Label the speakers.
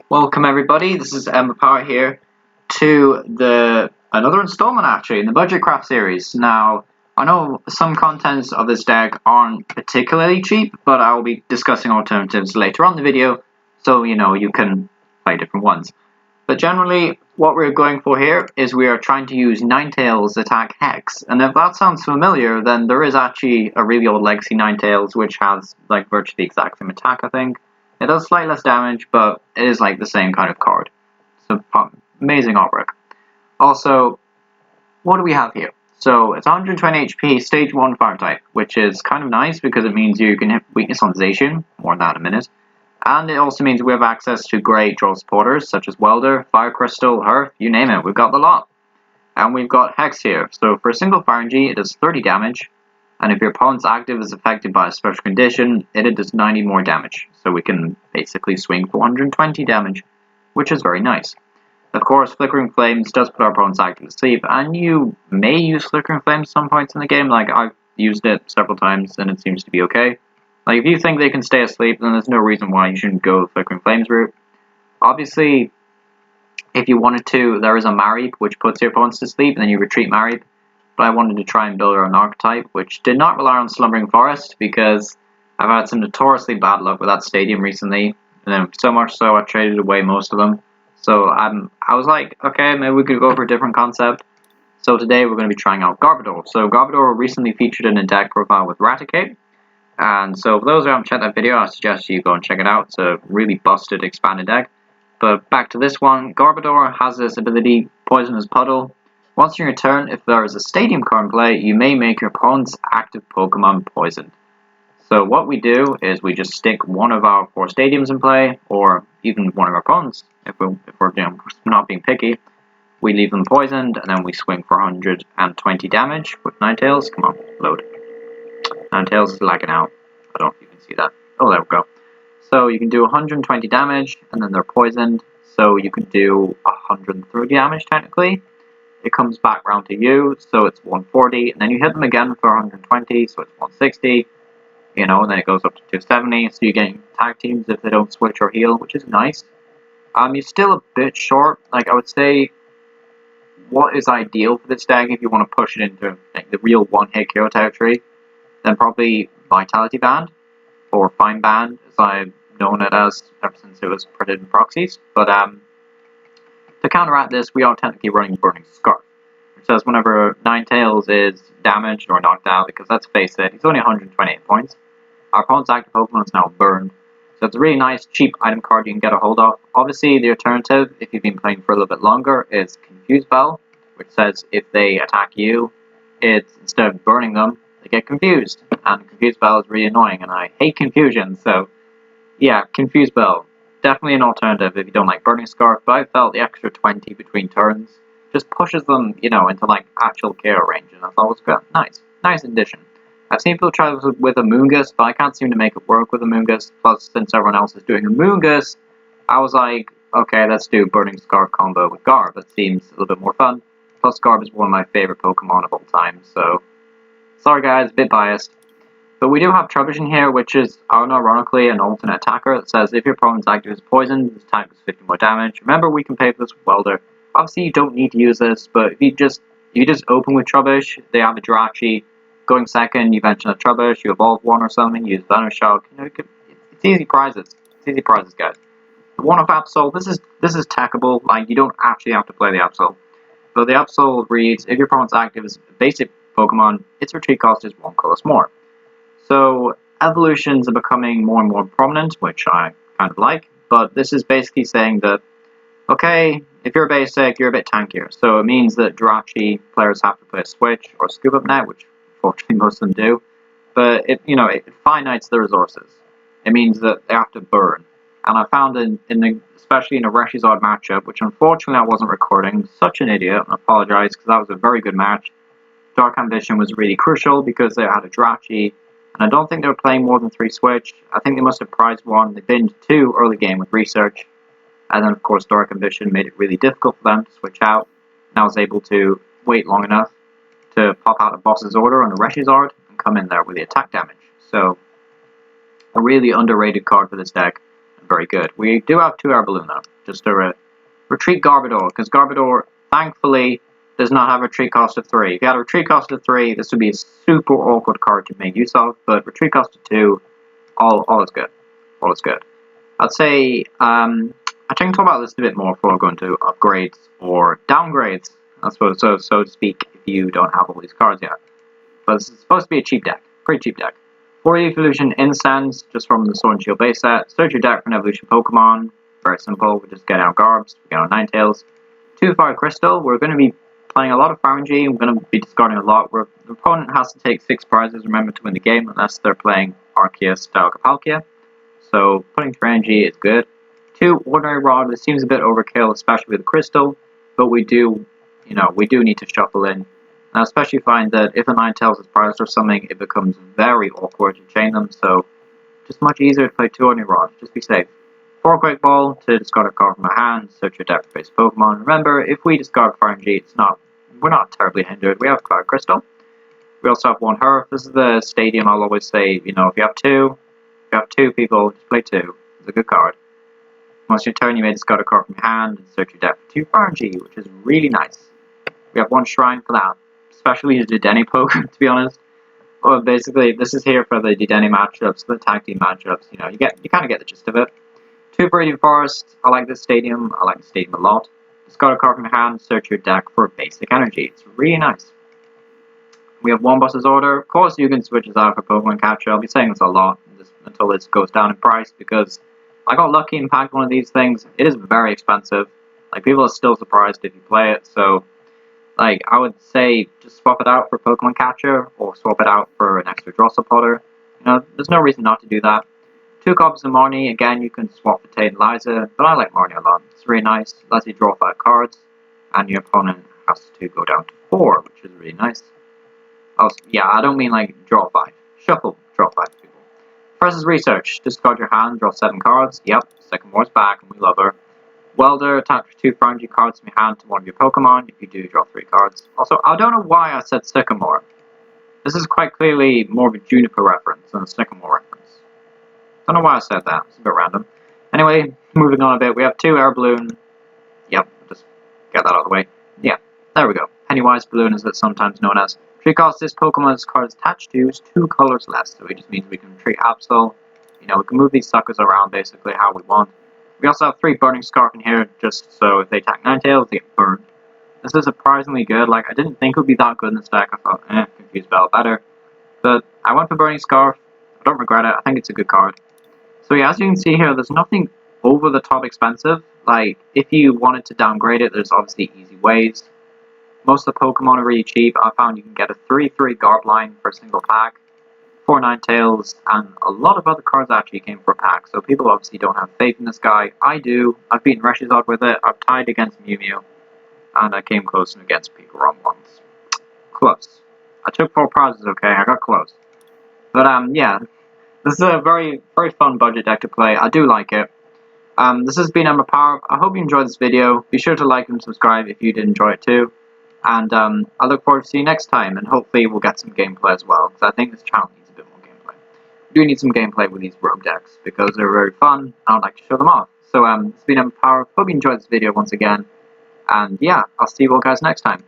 Speaker 1: Welcome everybody, this is Emma Power here to another installment actually in the Budget Craft series. Now, I know some contents of this deck aren't particularly cheap, but I will be discussing alternatives later on in the video, so you can play different ones. But generally, what we're going for here is we are trying to use Ninetales attack Hex, and if that sounds familiar, then there is actually a really old Legacy Ninetales which has like virtually the exact same attack, I think. It does slightly less damage, but it is like the same kind of card. So amazing artwork. Also, what do we have here? So it's 120 HP, stage 1 fire type, which is kind of nice because it means you can hit weakness on Zacian, more on that in a minute. And it also means we have access to great draw supporters such as Welder, Fire Crystal, Hearth, you name it, we've got the lot. And we've got Hex here. So for a single Fire Energy, it does 30 damage. And if your opponent's active is affected by a special condition, it does 90 more damage. So we can basically swing for 120 damage, which is very nice. Of course, Flickering Flames does put our opponent's active to sleep, and you may use Flickering Flames some points in the game. Like, I've used it several times, and it seems to be okay. Like, if you think they can stay asleep, then there's no reason why you shouldn't go the Flickering Flames route. Obviously, if you wanted to, there is a Marip, which puts your opponents to sleep, and then you retreat Marip. But I wanted to try and build an archetype, which did not rely on Slumbering Forest, because I've had some notoriously bad luck with that stadium recently, and so much so I traded away most of them. So I was like, okay, maybe we could go for a different concept. So today we're going to be trying out Garbodor. So Garbodor recently featured in a deck profile with Raticate, and so for those who haven't checked that video, I suggest you go and check it out. It's a really busted, expanded deck. But back to this one, Garbodor has this ability, Poisonous Puddle. Once in your turn, if there is a stadium card in play, you may make your opponent's active Pokemon poisoned. So what we do is we just stick one of our 4 stadiums in play, or even one of our opponents, if we're not being picky. We leave them poisoned, and then we swing for 120 damage with Ninetales. Come on, load. Ninetales is lagging out. I don't know if you can see that. Oh, there we go. So you can do 120 damage, and then they're poisoned, so you can do 130 damage technically. It comes back round to you, so it's 140, and then you hit them again for 120, so it's 160, and then it goes up to 270, so you're getting tag teams if they don't switch or heal, which is nice. You're still a bit short. Like, I would say, what is ideal for this deck if you want to push it into like, the real one-hit KO territory, then probably Vitality Band, or Fine Band, as I've known it as ever since it was printed in proxies, but to counteract this, we are technically running Burning Scarf, which says whenever Ninetales is damaged or knocked out, because let's face it, he's only 128 points, our opponent's active Pokemon is now burned. So it's a really nice, cheap item card you can get a hold of. Obviously, the alternative, if you've been playing for a little bit longer, is Confuse Bell, which says if they attack you, instead of burning them, they get confused. And Confuse Bell is really annoying, and I hate confusion, so yeah, Confuse Bell. Definitely an alternative if you don't like Burning Scarf, but I felt the extra 20 between turns just pushes them, into like actual KO range, and I thought it was good. Nice addition. I've seen people try this with Amoonguss, but I can't seem to make it work with Amoonguss, plus since everyone else is doing Amoonguss, I was like, okay, let's do Burning Scarf combo with Garb. That seems a little bit more fun, plus Garb is one of my favorite Pokemon of all time, so sorry guys, a bit biased. But we do have Trubbish here, which is, unironically, an alternate attacker that says if your opponent's active is poisoned, his attack does 50 more damage. Remember, we can pay for this with Welder. Obviously, you don't need to use this, but if you just open with Trubbish, they have a Jirachi. Going second, you mention a Trubbish, you evolve one or something, you use Venoshock. It's easy prizes. It's easy prizes, guys. The one-off Absol, this is techable. Like, you don't actually have to play the Absol. But the Absol reads, if your opponent's active is a basic Pokemon, its retreat cost is 1 color more. So, evolutions are becoming more and more prominent, which I kind of like, but this is basically saying that, okay, if you're basic, you're a bit tankier. So it means that Jirachi players have to play a Switch or Scoop Up Net, which fortunately most of them do, but it finites the resources. It means that they have to burn. And I found especially in a Reshizard matchup, which unfortunately I wasn't recording, such an idiot, and I apologize because that was a very good match. Dark Ambition was really crucial because they had a Jirachi, and I don't think they were playing more than 3 Switch. I think they must have prized 1. They binned 2 early game with Research. And then, of course, Dark Ambition made it really difficult for them to switch out. And I was able to wait long enough to pop out a Boss's Order on a Reshizard and come in there with the attack damage. So, a really underrated card for this deck. very good. We do have 2 Air Balloon though, just to retreat Garbodor, because Garbodor, thankfully, does not have a retreat cost of 3. If you had a retreat cost of 3, this would be a super awkward card to make use of, but retreat cost of 2, all is good. All is good. I'd say, I can talk about this a bit more before I go into upgrades or downgrades, I suppose, so to speak, if you don't have all these cards yet. But this is supposed to be a cheap deck, pretty cheap deck. 4 Evolution Incense, just from the Sword and Shield base set. Search your deck for an evolution Pokemon. Very simple, we just get our Garbs, we get our Ninetales. 2 Fire Crystal, we're going to be playing a lot of RNG, we're going to be discarding a lot. The opponent has to take 6 prizes, remember, to win the game, unless they're playing Arceus style Capalkia. So putting 3 RNG is good. 2 Ordinary Rod, this seems a bit overkill, especially with the Crystal, but we do need to shuffle in. And I especially find that if a Ninetales is prized or something, it becomes very awkward to chain them, so just much easier to play 2 Ordinary Rod, just be safe. 4 Great Ball to discard a card from our hand, search your deck for base Pokemon. Remember, if we discard RNG, we're not terribly hindered. We have Cloud Crystal. We also have 1 Hurf. This is the stadium I'll always say, if you have 2 people, just play 2. It's a good card. Once your turn, you may discard a card from your hand and search your deck for 2 RNG, which is really nice. We have 1 Shrine for that, especially the Dedenne poke, to be honest. Well, basically, this is here for the Dedenne matchups, the tag team matchups. You kind of get the gist of it. 2 Viridian Forest. I like this stadium. I like the stadium a lot. Discard a card from your hand, search your deck for basic energy. It's really nice. We have 1 Boss's Order. Of course, you can switch this out for Pokemon Capture. I'll be saying this a lot until this goes down in price, because I got lucky and packed one of these things. It is very expensive. Like, people are still surprised if you play it, so like, I would say just swap it out for Pokemon Catcher, or swap it out for an extra Draw Supporter. There's no reason not to do that. 2 copies of Marnie, again, you can swap for Tate and Liza, but I like Marnie a lot. It's really nice, lets you draw 5 cards, and your opponent has to go down to 4, which is really nice. Also, yeah, I don't mean like draw 5. Shuffle, draw 5 people. Versus Research, discard your hand, draw 7 cards. Yep, Sycamore's back, and we love her. Welder, attach 2 RNG cards from your hand to one of your Pokemon. If you do, draw 3 cards. Also, I don't know why I said Sycamore. This is quite clearly more of a Juniper reference than a Sycamore reference. I don't know why I said that. It's a bit random. Anyway, moving on a bit, we have 2 Air Balloon. Yep, just get that out of the way. Yeah, there we go. Pennywise Balloon is it's sometimes known as. Tree cost this Pokemon this card is attached to is 2 colors less, so it just means we can treat Absol. We can move these suckers around basically how we want. We also have 3 Burning Scarf in here, just so if they attack Ninetales, they get burned. This is surprisingly good. Like, I didn't think it would be that good in this deck. I thought, Confused Bell better. But I went for Burning Scarf. I don't regret it. I think it's a good card. So yeah, as you can see here, there's nothing over the top expensive. Like, if you wanted to downgrade it, there's obviously easy ways. Most of the Pokemon are really cheap. I found you can get a 3/3 Garb line for a single pack, 4 Ninetales, and a lot of other cards actually came for a pack. So people obviously don't have faith in this guy. I do. I've beaten Reshizard with it. I've tied against Mew Mew, and I came close against Pikarom once. Close. I took 4 prizes, okay? I got close. But yeah, this is a very, very fun budget deck to play. I do like it. This has been Emma Power. I hope you enjoyed this video. Be sure to like and subscribe if you did enjoy it too. And I look forward to seeing you next time, and hopefully we'll get some gameplay as well, because I think this channel needs a bit more gameplay. We do need some gameplay with these rogue decks, because they're very fun, and I'd like to show them off. So, it's been Emma Power. Hope you enjoyed this video once again, and yeah, I'll see you all guys next time.